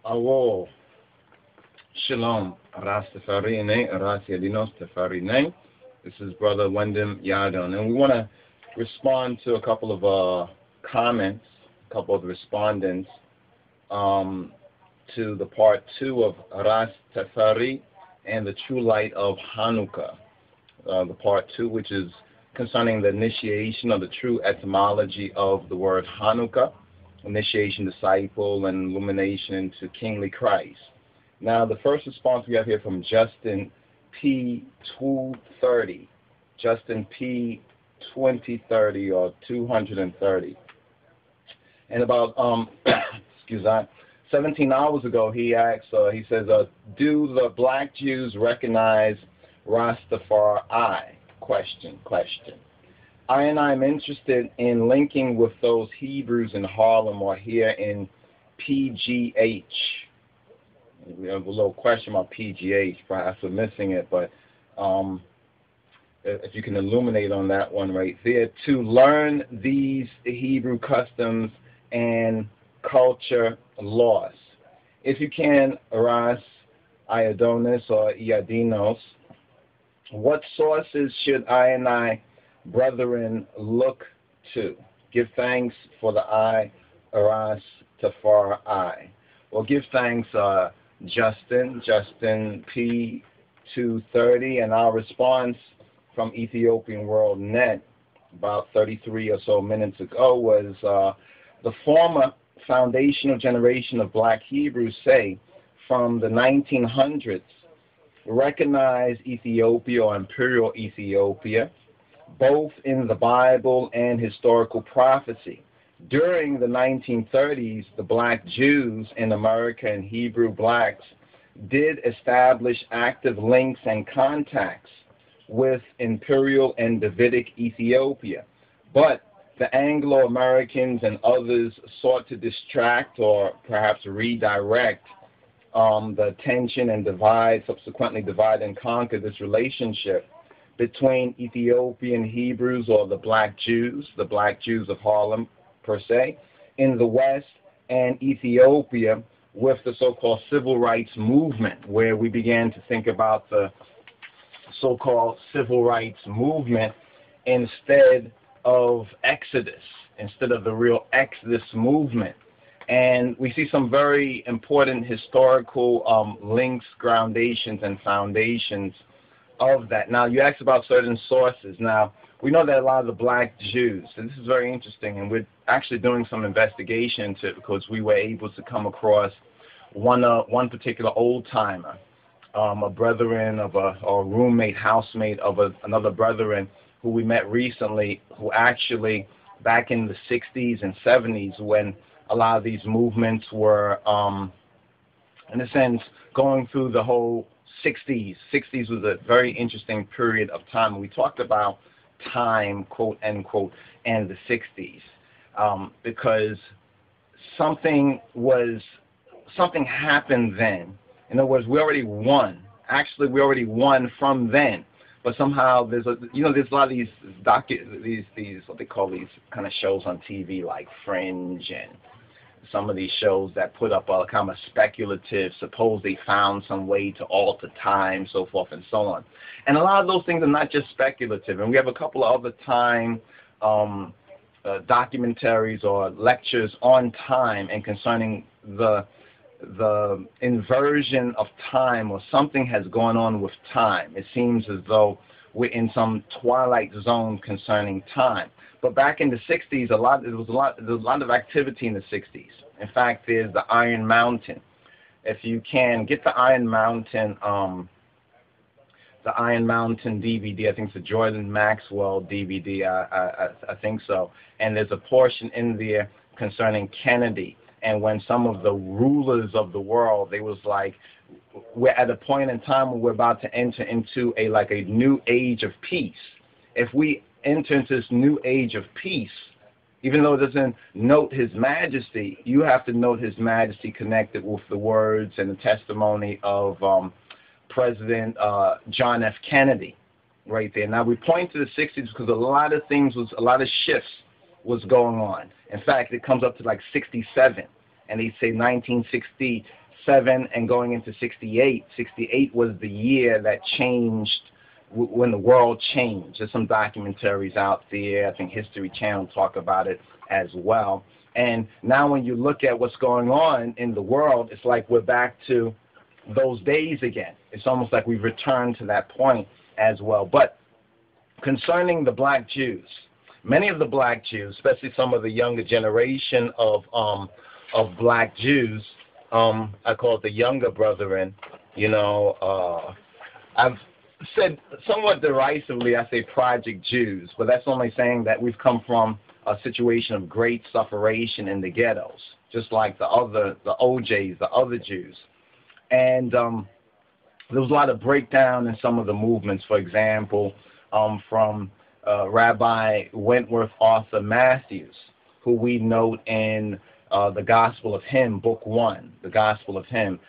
Awo, Shalom, Rastafarine, Rasiadinos Tafarine. This is Brother Wyndham Yadon, and we want to respond to a couple of comments, a couple of respondents to the part 2 of Rastafari and the True Light of Hanukkah. The part 2, which is concerning the initiation of the true etymology of the word Hanukkah, initiation, disciple, and illumination to kingly Christ. Now, the first response we have here from Justin P. 230, Justin P. 2030 or 230. And about, excuse me, 17 hours ago, he asked, he says, do the black Jews recognize Rastafari? Question. I am interested in linking with those Hebrews in Harlem or here in PGH. We have a little question about PGH, perhaps we're missing it, but if you can illuminate on that one right there, to learn these Hebrew customs and culture laws. If you can, Ras Iodonis or Iadinos, what sources should I brethren look to? Give thanks for the Ras Tafar. Well, give thanks, Justin P. 230, and our response from Ethiopian World Net about 33 or so minutes ago was the former foundational generation of black Hebrews say from the 1900s recognize Ethiopia or Imperial Ethiopia both in the Bible and historical prophecy. During the 1930s, the black Jews in America and Hebrew blacks did establish active links and contacts with Imperial and Davidic Ethiopia. But the Anglo-Americans and others sought to distract or perhaps redirect the attention and subsequently divide and conquer this relationship between Ethiopian Hebrews or the black Jews of Harlem per se, in the West, and Ethiopia with the so-called civil rights movement, where we began to think about the so-called civil rights movement instead of Exodus, instead of the real Exodus movement. And we see some very important historical links, groundations, and foundations of that. Now, you asked about certain sources. Now, we know that a lot of the black Jews, and this is very interesting, and we're actually doing some investigation into it because we were able to come across one particular old-timer, a brethren of a roommate, housemate of another brethren who we met recently, who actually back in the 60s and 70s, when a lot of these movements were, in a sense, going through the whole 60s. 60s was a very interesting period of time. We talked about time, quote, unquote, and the 60s, because something happened then. In other words, we already won. Actually, we already won from then. But somehow there's a lot of these what they call these kind of shows on TV like Fringe and some of these shows that put up a kind of speculative, suppose they found some way to alter time, so forth and so on. And a lot of those things are not just speculative. And we have a couple of other time documentaries or lectures on time and concerning the inversion of time, or something has gone on with time. It seems as though we're in some twilight zone concerning time. But back in the 60s, there was a lot of activity in the 60s. In fact, there's the Iron Mountain. If you can get the Iron Mountain DVD, I think it's the Jordan Maxwell DVD, I think so. And there's a portion in there concerning Kennedy. And when some of the rulers of the world, they was like, we're at a point in time where we're about to enter into a new age of peace. If we enter into this new age of peace, even though it doesn't note His Majesty, you have to note His Majesty connected with the words and the testimony of President John F. Kennedy right there. Now, we point to the 60s because a lot of shifts was going on. In fact, it comes up to like 67, and they say 1960 7 and going into 68. 68 was the year that changed, when the world changed. There's some documentaries out there. I think History Channel talk about it as well. And now when you look at what's going on in the world, it's like we're back to those days again. It's almost like we've returned to that point as well. But concerning the black Jews, many of the black Jews, especially some of the younger generation of black Jews, I call it the younger brethren, I've said somewhat derisively, I say Project Jews, but that's only saying that we've come from a situation of great sufferation in the ghettos, just like the OJs, the other Jews. And there was a lot of breakdown in some of the movements, for example, from Rabbi Wentworth Arthur Matthews, who we note in the Gospel of Him, Book 1, the Gospel of Him.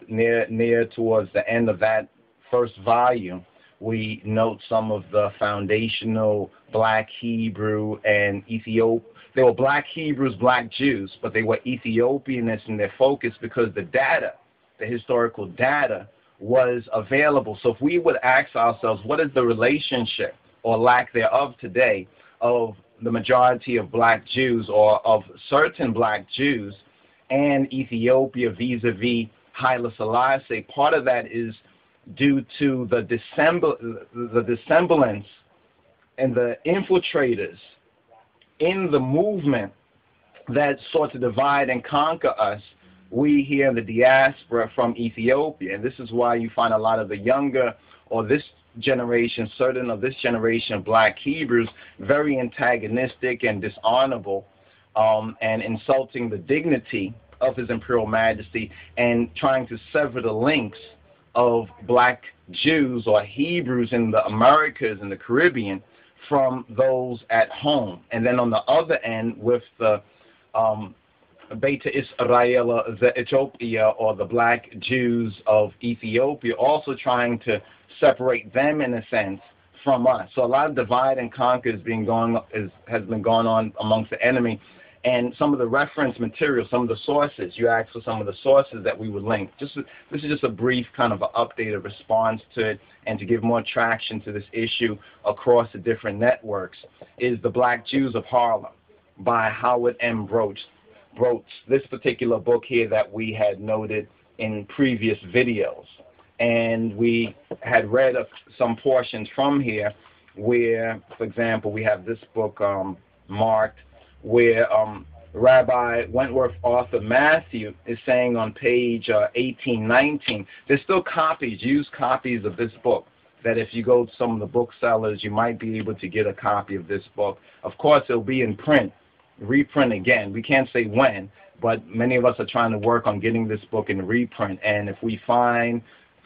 Near towards the end of that first volume, we note some of the foundational black Hebrew and Ethiopian. They were black Hebrews, black Jews, but they were Ethiopianists in their focus because the data, the historical data, was available. So if we would ask ourselves, what is the relationship or lack thereof today of the majority of black Jews or of certain black Jews and Ethiopia vis-a-vis HAILE SELASSIE? Part of that is due to the dissemblance and the infiltrators in the movement that sought to divide and conquer us, we here in the diaspora from Ethiopia. And this is why you find a lot of the younger or this generation, certain of this generation of black Hebrews, very antagonistic and dishonorable and insulting the dignity of His Imperial Majesty and trying to sever the links of black Jews or Hebrews in the Americas and the Caribbean from those at home. And then on the other end with the Beta Israel Ethiopia, or the black Jews of Ethiopia, also trying to separate them in a sense from us. So a lot of divide and conquer has been going on amongst the enemy. And some of the reference material, some of the sources, you asked for some of the sources that we would link. This is just a brief kind of an updated response to it, and to give more traction to this issue across the different networks, is The Black Jews of Harlem by Howard M. Broach. This particular book here that we had noted in previous videos. And we had read some portions from here where, for example, we have this book marked, where Rabbi Wentworth Arthur Matthew is saying on page 1819, there's still copies, used copies of this book, that if you go to some of the booksellers, you might be able to get a copy of this book. Of course, it'll be in print, reprint again. We can't say when, but many of us are trying to work on getting this book in reprint. And if we find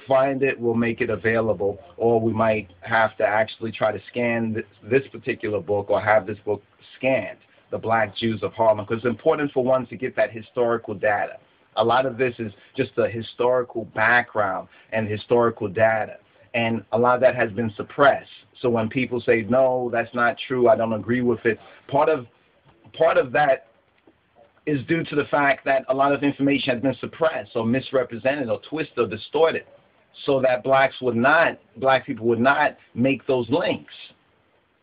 it, we'll make it available, or we might have to actually try to scan this particular book, or have this book scanned, The Black Jews of Harlem, because it's important for one to get that historical data. A lot of this is just the historical background and historical data, and a lot of that has been suppressed. So when people say, no, that's not true, I don't agree with it, part of that is due to the fact that a lot of information has been suppressed or misrepresented or twisted or distorted, so that black people would not make those links.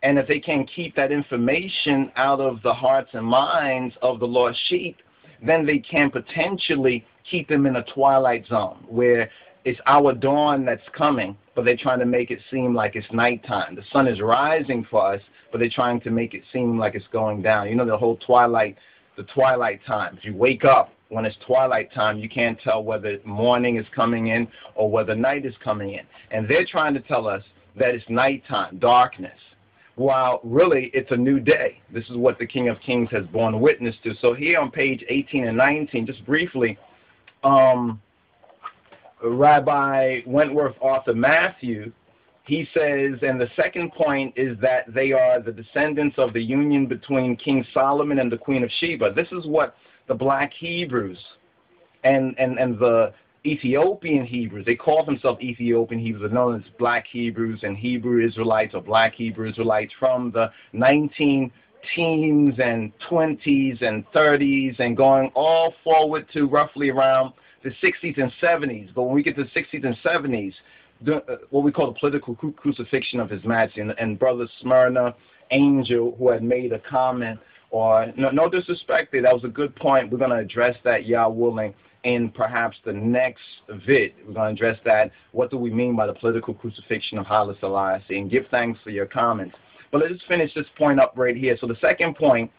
And if they can keep that information out of the hearts and minds of the lost sheep, then they can potentially keep them in a twilight zone where it's our dawn that's coming, but they're trying to make it seem like it's nighttime. The sun is rising for us, but they're trying to make it seem like it's going down. You know, the whole twilight time. If you wake up when it's twilight time, you can't tell whether morning is coming in or whether night is coming in. And they're trying to tell us that it's nighttime, darkness, while really it's a new day. This is what the King of Kings has borne witness to. So here on page 18 and 19, just briefly, Rabbi Wentworth Arthur Matthew, he says, and the second point is that they are the descendants of the union between King Solomon and the Queen of Sheba. This is what the black Hebrews and the Ethiopian Hebrews, they call themselves Ethiopian Hebrews, are known as black Hebrews and Hebrew Israelites or black Hebrew Israelites from the 19 teens and 20s and 30s and going all forward to roughly around the 60s and 70s. But when we get to the 60s and 70s, what we call the political crucifixion of His Majesty, and Brother Smyrna Angel, who had made a comment, or no disrespect there, that was a good point. We're going to address that, Yah willing, in perhaps the next vid. We're going to address that. What do we mean by the political crucifixion of Haile Selassie? And give thanks for your comments. But let's just finish this point up right here. So the second point,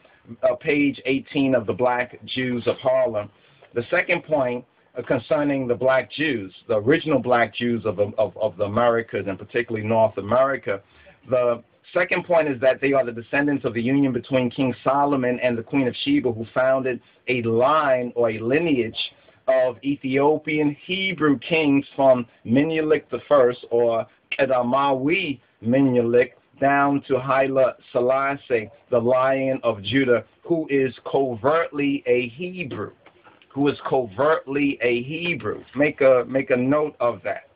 page 18 of the Black Jews of Harlem, the second point concerning the black Jews, the original black Jews of the Americas, and particularly North America, the second point is that they are the descendants of the union between King Solomon and the Queen of Sheba, who founded a line or a lineage of Ethiopian Hebrew kings from Menelik I, or Kedamawi Menelik, down to Haile Selassie, the Lion of Judah, who is covertly a Hebrew. Make a note of that.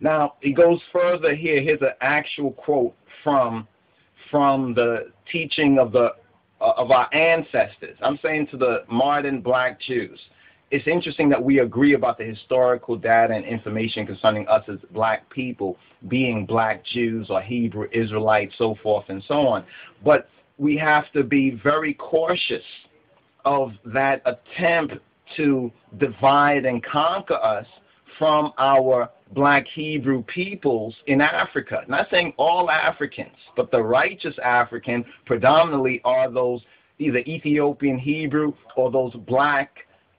Now, he goes further here. Here's an actual quote from the teaching of our ancestors. I'm saying to the modern black Jews. It's interesting that we agree about the historical data and information concerning us as black people, being black Jews or Hebrew Israelites, so forth and so on. But we have to be very cautious of that attempt to divide and conquer us from our black Hebrew peoples in Africa. Not saying all Africans, but the righteous African predominantly are those either Ethiopian Hebrew or those black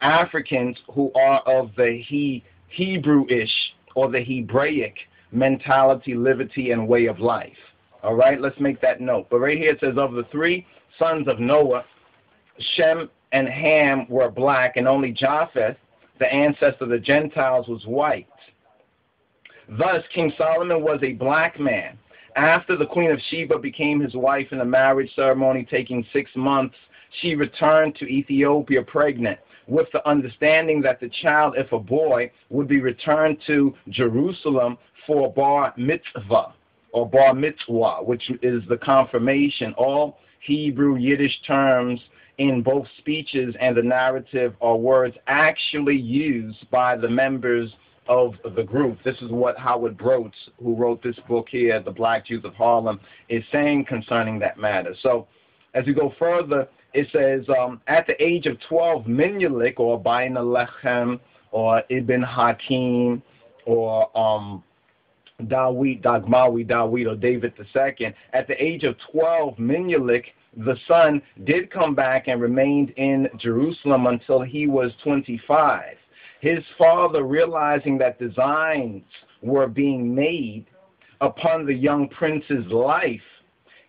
Africans who are of the Hebrewish or the Hebraic mentality, liberty, and way of life. All right, let's make that note. But right here it says, of the three sons of Noah, Shem and Ham were black, and only Japheth, the ancestor of the Gentiles, was white. Thus, King Solomon was a black man. After the Queen of Sheba became his wife in a marriage ceremony taking 6 months, she returned to Ethiopia pregnant, with the understanding that the child, if a boy, would be returned to Jerusalem for bar mitzvah, or bar mitzvah, which is the confirmation. All Hebrew Yiddish terms in both speeches and the narrative are words actually used by the members of the group. This is what Howard Broach, who wrote this book here, The Black Jews of Harlem, is saying concerning that matter. So as we go further, it says, at the age of 12, Menelik, or Bain Lechem, or Ibn Hakim, or Dagmawi, or David II, at the age of 12, Menelik, the son, did come back and remained in Jerusalem until he was 25. His father, realizing that designs were being made upon the young prince's life,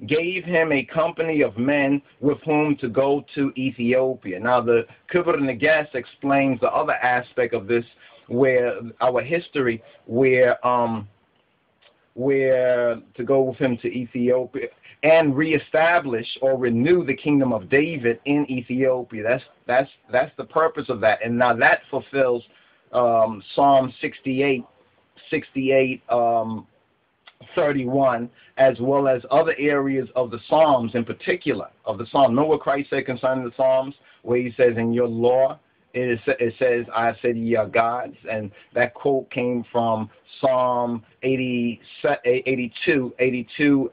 gave him a company of men with whom to go to Ethiopia. Now, the Kubra Neges explains the other aspect of this, where our history, where to go with him to Ethiopia and reestablish or renew the kingdom of David in Ethiopia. That's the purpose of that. And now that fulfills Psalm 68, 31, as well as other areas of the Psalms, in particular of the Psalm. Know what Christ said concerning the Psalms, where he says, in your law, it says, I said ye are gods. And that quote came from Psalm 82,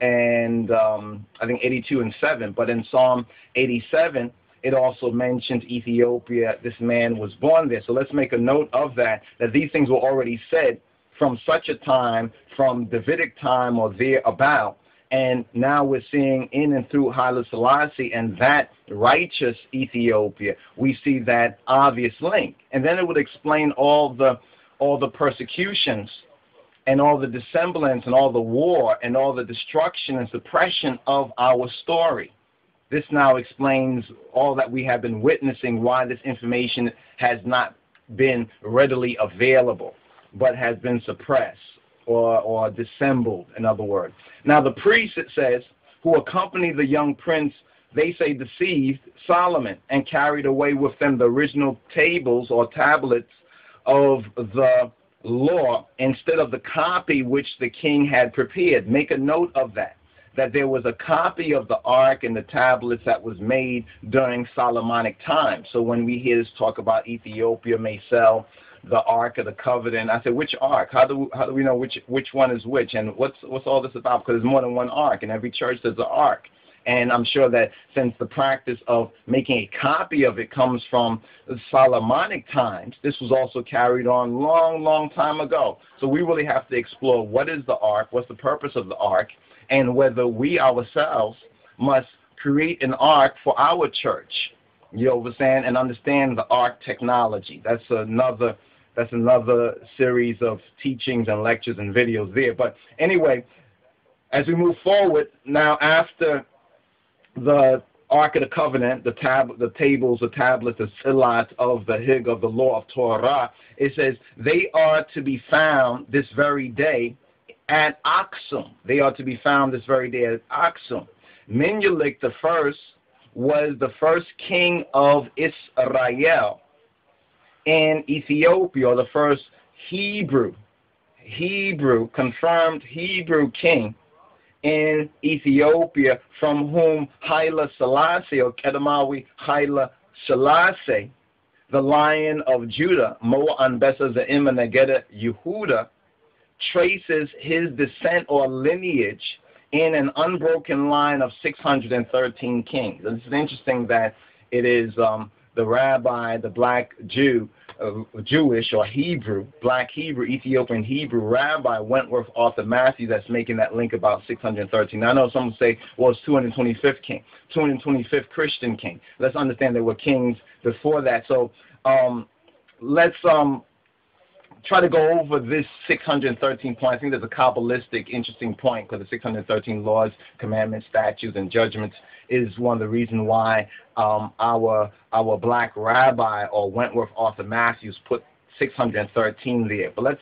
and I think 82 and 7. But in Psalm 87, it also mentions Ethiopia. This man was born there. So let's make a note of that these things were already said from such a time, from Davidic time or thereabout. And now we're seeing in and through Haile Selassie and that righteous Ethiopia, we see that obvious link. And then it would explain all the persecutions and all the dissemblance and all the war and all the destruction and suppression of our story. This now explains all that we have been witnessing, why this information has not been readily available, but has been suppressed or dissembled, in other words. Now the priests, it says, who accompanied the young prince, they say deceived Solomon and carried away with them the original tables or tablets of the law instead of the copy which the king had prepared. Make a note of that. that there was a copy of the Ark and the tablets that was made during Solomonic times. So when we hear this talk about Ethiopia may sell the Ark of the Covenant, I said, which Ark? How do we know which one is which? And what's all this about? Because there's more than one Ark. In every church there's an Ark. And I'm sure that since the practice of making a copy of it comes from the Solomonic times, this was also carried on long time ago. So we really have to explore what is the Ark, what's the purpose of the Ark, and whether we ourselves must create an Ark for our church, you know what I'm saying, and understand the Ark technology. That's another series of teachings and lectures and videos there. But anyway, as we move forward, now after the Ark of the Covenant, the tables, the tablets, the silat of the Hig of the law of Torah, it says they are to be found this very day at Aksum. They are to be found this very day at Aksum. Menelik the first was the first king of Israel in Ethiopia, or the first confirmed Hebrew king in Ethiopia, from whom Haile Selassie, or Kedemawi Haile Selassie, the Lion of Judah, Moa Anbesa Za'ima Negeda Yehuda, traces his descent or lineage in an unbroken line of 613 kings. And it's interesting that it is the rabbi, the black Jew, Jewish or Hebrew, black Hebrew, Ethiopian Hebrew rabbi Wentworth Arthur Matthew that's making that link about 613. Now, I know some say, well, it's 225th king, 225th Christian king. Let's understand there were kings before that. So let's try to go over this 613 point. I think there's a Kabbalistic interesting point, because the 613 laws, commandments, statutes, and judgments is one of the reasons why our black rabbi, or Wentworth Arthur Matthews, put 613 there. But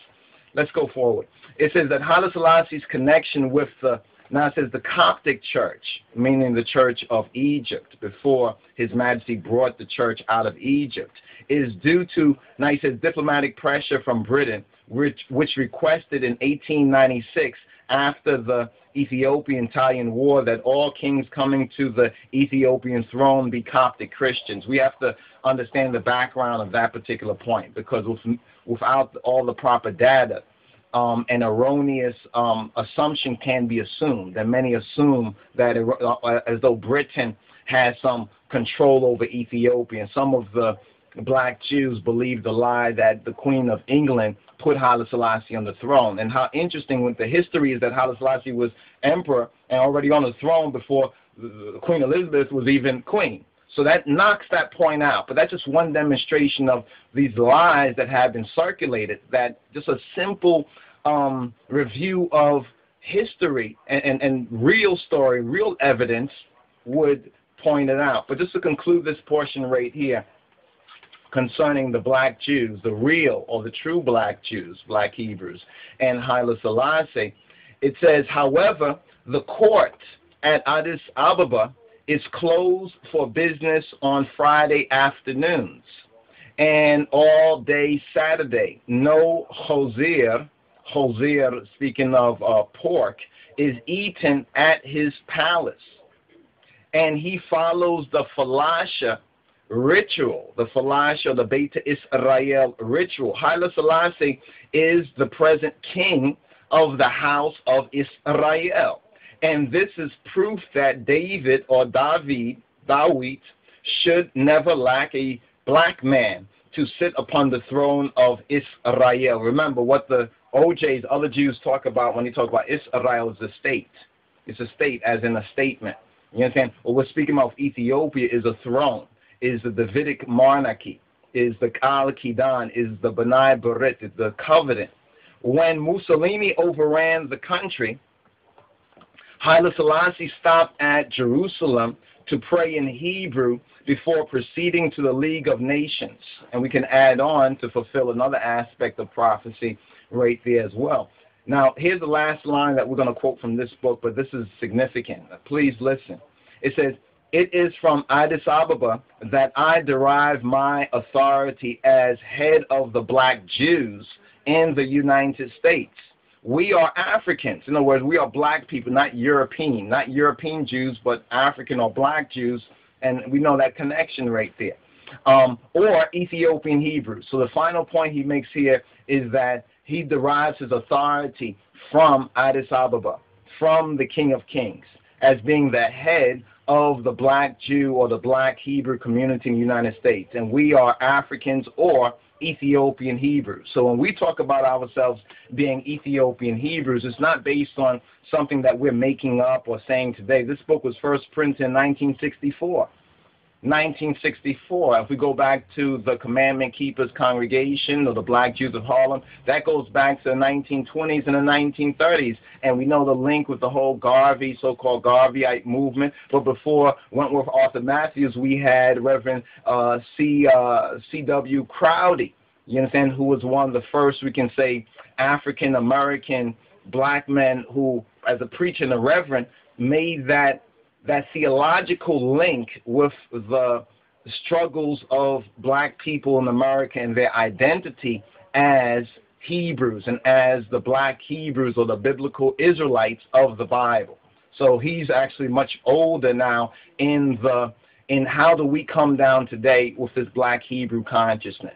let's go forward. It says that Haile Selassie's connection with now it says the Coptic church, meaning the church of Egypt, before His Majesty brought the church out of Egypt, is due to, now he says, diplomatic pressure from Britain, which requested in 1896, after the Ethiopian-Italian War, that all kings coming to the Ethiopian throne be Coptic Christians. We have to understand the background of that particular point, because without all the proper data, an erroneous assumption can be assumed, and many assume that as though Britain has some control over Ethiopia. And some of the black Jews believe the lie that the Queen of England put Haile Selassie on the throne. And how interesting with the history is that Haile Selassie was emperor and already on the throne before Queen Elizabeth was even queen. So that knocks that point out. But that's just one demonstration of these lies that have been circulated, that just a simple review of history and real story, real evidence would point it out. But just to conclude this portion right here concerning the black Jews, the real or the true black Jews, black Hebrews, and Haile Selassie, it says, however, the court at Addis Ababa is closed for business on Friday afternoons and all day Saturday. No chozer, speaking of pork, is eaten at his palace. And he follows the falasha ritual, the falasha, the Beta Israel ritual. Haile Selassie is the present king of the house of Israel. And this is proof that David or David should never lack a black man to sit upon the throne of Israel. Remember what the OJs, other Jews, talk about when they talk about Israel is a state. It's a state as in a statement. You understand? What we're speaking about Ethiopia is a throne, is the Davidic monarchy, is the Al Kidan, is the B'nai B'rit, is the covenant. When Mussolini overran the country, Haile Selassie stopped at Jerusalem to pray in Hebrew before proceeding to the League of Nations. And we can add on to fulfill another aspect of prophecy right there as well. Now, here's the last line that we're going to quote from this book, but this is significant. Please listen. It says, "It is from Addis Ababa that I derive my authority as head of the black Jews in the United States, we are Africans. In other words, we are black people, not European Jews, but African or black Jews, and we know that connection right there. Or Ethiopian Hebrews. So the final point he makes here is that he derives his authority from Addis Ababa, from the King of Kings, as being the head of the black Jew or the black Hebrew community in the United States. And we are Africans or Ethiopian Hebrews. So when we talk about ourselves being Ethiopian Hebrews, it's not based on something that we're making up or saying today. This book was first printed in 1964. 1964. If we go back to the Commandment Keepers Congregation or the Black Jews of Harlem, that goes back to the 1920s and the 1930s. And we know the link with the whole Garvey, so-called Garveyite movement. But before Wentworth Arthur Matthews, we had Reverend C.W. Crowdy, you understand, who was one of the first, we can say, African-American black men who, as a preacher and a reverend, made that theological link with the struggles of black people in America and their identity as Hebrews and as the black Hebrews or the biblical Israelites of the Bible. So he's actually much older now in how do we come down today with this black Hebrew consciousness.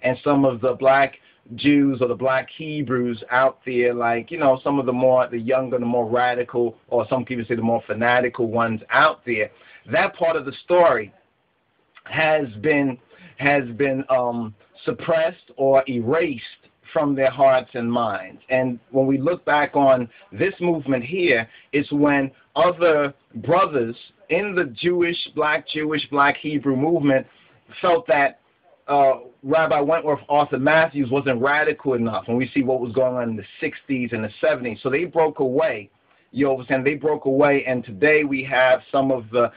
And some of the black Jews or the black Hebrews out there, like, you know, some of the younger, the more radical, or some people say the more fanatical ones out there, that part of the story has been suppressed or erased from their hearts and minds. And when we look back on this movement here, it's when other brothers in the Black Hebrew movement felt that Rabbi Wentworth Arthur Matthews wasn't radical enough, and we see what was going on in the 60s and the 70s. So they broke away. You understand? They broke away, and today we have some of the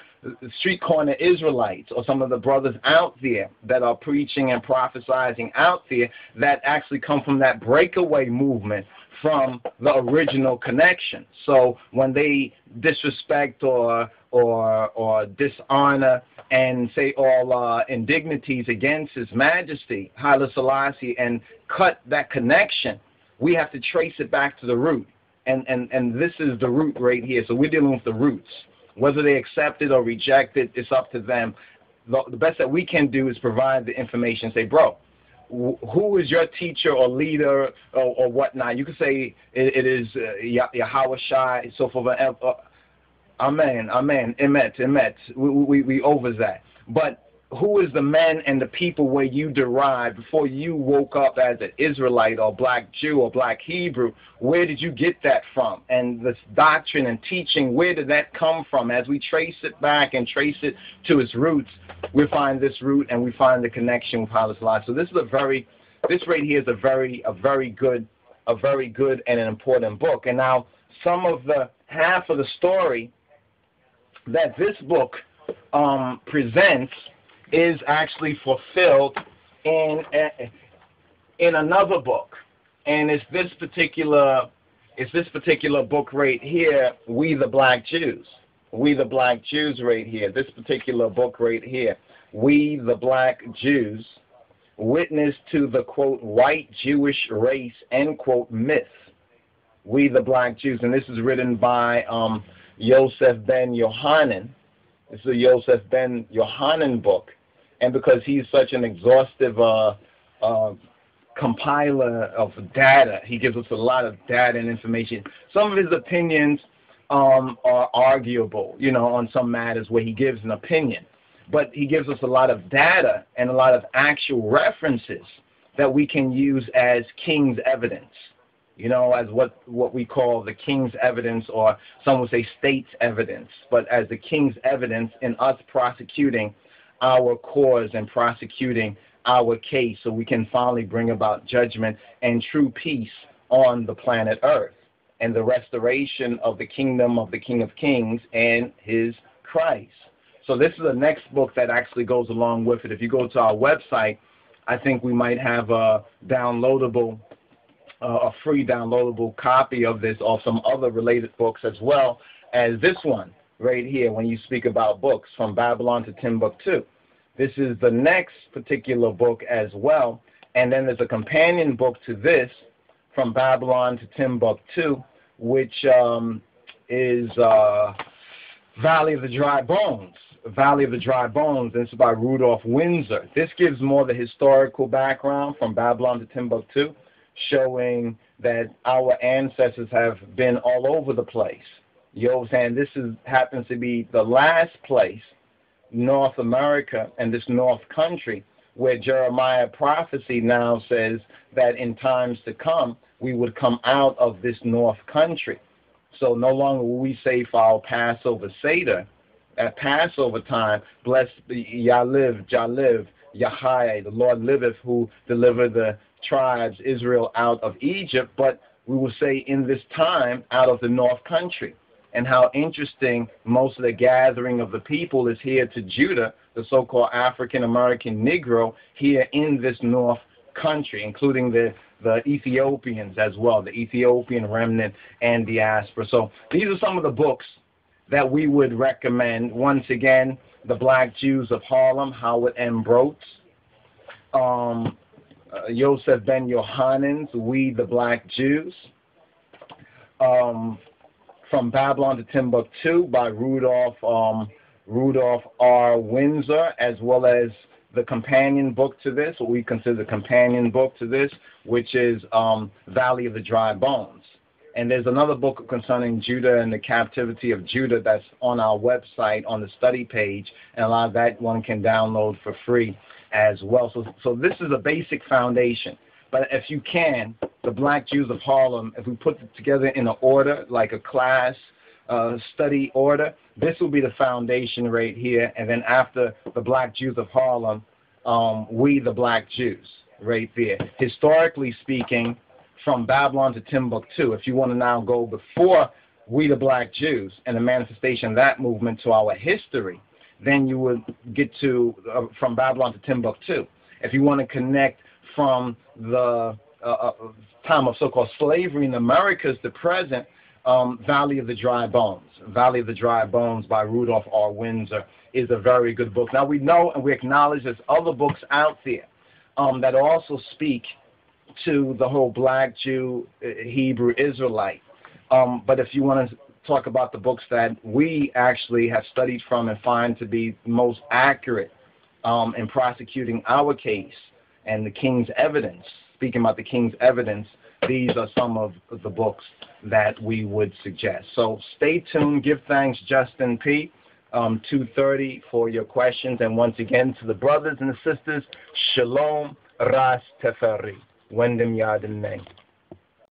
street corner Israelites or some of the brothers out there that are preaching and prophesying out there that actually come from that breakaway movement from the original connection. So when they disrespect or dishonor and say all indignities against His Majesty, HAILE SELASSIE, and cut that connection, we have to trace it back to the root. And this is the root right here. So we're dealing with the roots. Whether they accept it or reject it, it's up to them. The best that we can do is provide the information. Say, bro, who is your teacher or leader or whatnot? You could say it is Yahweh Shai, so forth. Amen, amen, emet. We over that. But who is the men and the people where you derived before you woke up as an Israelite or black Jew or black Hebrew? Where did you get that from? And this doctrine and teaching, where did that come from? As we trace it back and trace it to its roots, we find this root and we find the connection with HAILE SELASSIE. So this right here is a very good and an important book. And now some of the half of the story that this book presents is actually fulfilled in another book, and it's this particular book right here, We the Black Jews. We the Black Jews right here. This particular book right here, We the Black Jews, Witness to the, quote, white Jewish race, end quote, myth. We the Black Jews, and this is written by Yosef ben Yohanan. This is a Yosef ben Yohanan book. And because he's such an exhaustive compiler of data, he gives us a lot of data and information. Some of his opinions are arguable, you know, on some matters where he gives an opinion. But he gives us a lot of data and a lot of actual references that we can use as king's evidence. You know, as what we call the king's evidence, or some would say state's evidence, but as the king's evidence in us prosecuting our cause and prosecuting our case, so we can finally bring about judgment and true peace on the planet Earth and the restoration of the kingdom of the King of Kings and His Christ. So this is the next book that actually goes along with it. If you go to our website, I think we might have a free downloadable copy of this, or some other related books as well as this one right here when you speak about books from Babylon to Timbuktu. This is the next particular book as well, and then there's a companion book to this from Babylon to Timbuktu, which is Valley of the Dry Bones. Valley of the Dry Bones, and it's by Rudolph Windsor. This gives more the historical background from Babylon to Timbuktu, showing that our ancestors have been all over the place. You know what I'm saying? This happens to be the last place, North America and this North country, where Jeremiah prophecy now says that in times to come, we would come out of this North country. So no longer will we say for our Passover Seder, at Passover time, blessed be Yah-liv, Yahai, the Lord liveth, who delivered the tribes, Israel, out of Egypt, but we will say in this time, out of the North country. And how interesting, most of the gathering of the people is here to Judah, the so-called African-American Negro, here in this North country, including the Ethiopians as well, the Ethiopian remnant and diaspora. So these are some of the books that we would recommend. Once again, The Black Jews of Harlem, Howard M. Broats, Yosef Ben Yohanan's We the Black Jews, From Babylon to Timbuktu by Rudolph R. Windsor, as well as the companion book to this, what we consider the companion book to this, which is Valley of the Dry Bones. And there's another book concerning Judah and the captivity of Judah that's on our website on the study page, and a lot of that one can download for free as well. So this is a basic foundation. But if you can, the Black Jews of Harlem, if we put it together in an order, like a class study order, this will be the foundation right here. And then after the Black Jews of Harlem, We the Black Jews, right there. Historically speaking, from Babylon to Timbuktu, if you want to now go before We the Black Jews and the manifestation of that movement to our history, then you would get to from Babylon to Timbuktu. If you want to connect from the time of so-called slavery in the Americas to present, Valley of the Dry Bones. Valley of the Dry Bones by Rudolph R. Windsor is a very good book. Now we know and we acknowledge there's other books out there that also speak to the whole Black Jew, Hebrew Israelite. But if you want to talk about the books that we actually have studied from and find to be most accurate in prosecuting our case and the King's evidence, speaking about the King's evidence, these are some of the books that we would suggest. So stay tuned. Give thanks, Justin P. 2:30 for your questions. And once again, to the brothers and the sisters, Shalom Ras Teferi. Wendem Yad in name.